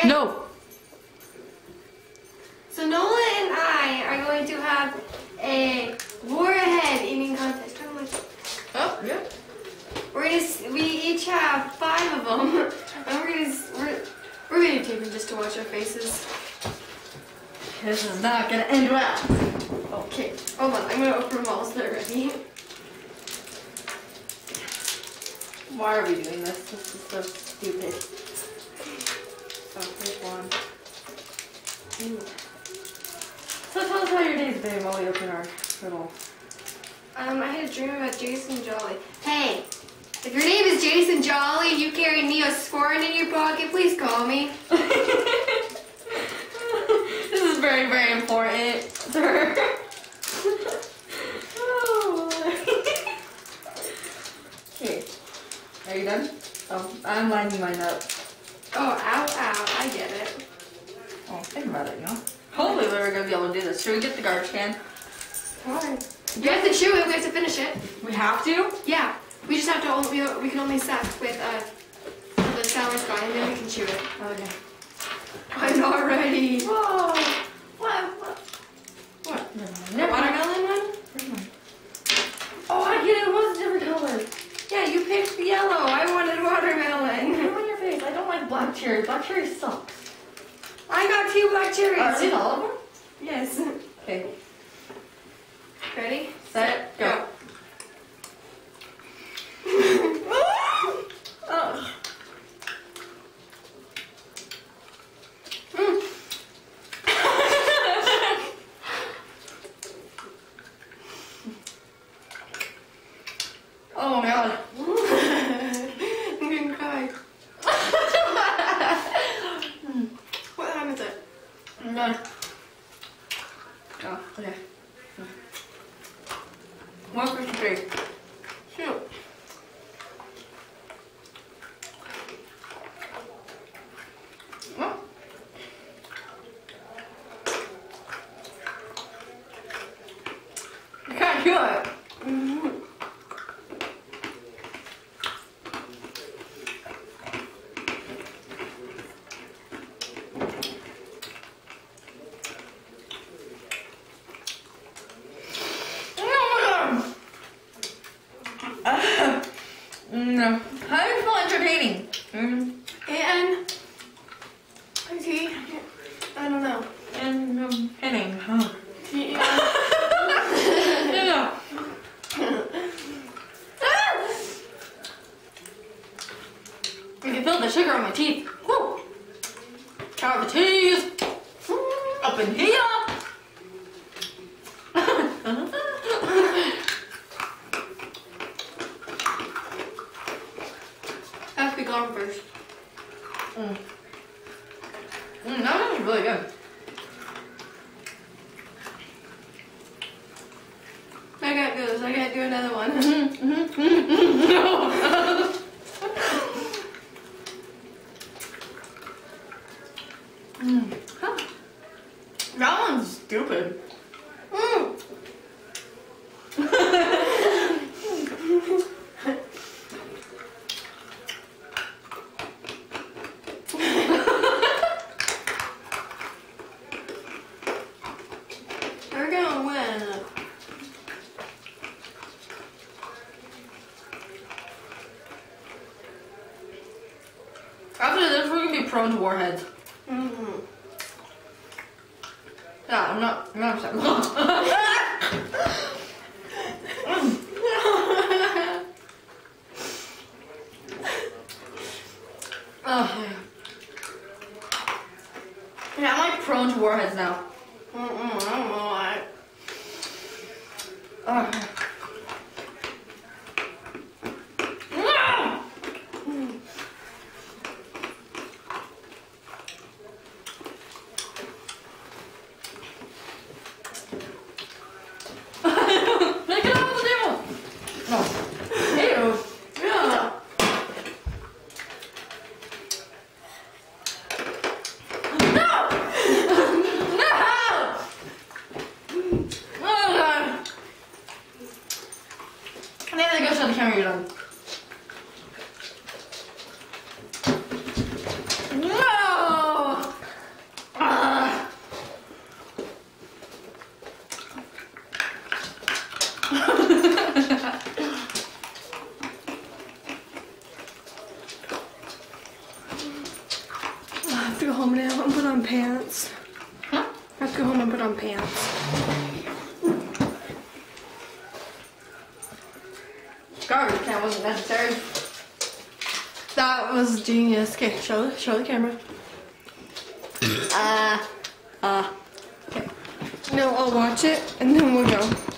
okay? No. So Nola and I are going to have a Warhead eating contest. Oh, yeah. We each have 5 of them, and we're videotaping just to watch our faces. This is not gonna end well. Okay, hold on. I'm gonna open them all so they're ready. Why are we doing this? This is so stupid. Oh, here's one. Ooh. So tell us how your day's been while we open our little... I had a dream about Jason Jolly. Hey, if your name is Jason Jolly and you carry Neosporin in your pocket, please call me. This is very, very important, sir. Oh. Okay. Are you done? Oh, I'm lining mine up. Oh, ow, ow. I get it. Oh, think about it, you know? Hopefully we're gonna be able to do this. Should we get the garbage can? Why? You have to chew it. We have to finish it. We have to? Yeah. We just have to. We can only suck with the sour's gone, and then we can chew it. Okay. I'm not ready. Whoa! What? Never mind. Watermelon one? Oh, I get it. It was a different color. Yeah, you picked the yellow. I wanted watermelon. Put it on your face. I don't like black cherry. Black cherry sucks. I got 2 black cherries. Are these all of them? Yes. Okay. Ready? Set. Go. Oh. Oh my god. I'm gonna cry. What time is it? I'm done. Oh, okay. 153. Shoot. Well. You can't do it. No. How do you feel entertaining? And okay, I don't know. And pinning, huh? Yeah. Yeah. I can feel the sugar on my teeth. Woo! Cavities! Up in here! I have to be gone first. That was really good. I can't do this. I can't do another one. No! That one's stupid. We're gonna win. After this, we're gonna be prone to warheads. Yeah, I'm not upset. Yeah, I'm like prone to warheads now. I don't know why. Make it off the table! No. Ew. Yeah. No! No! Oh god. go home and put on pants. Garbage can wasn't necessary. That was genius. Okay, show the camera. Okay. No, I'll watch it and then we'll go.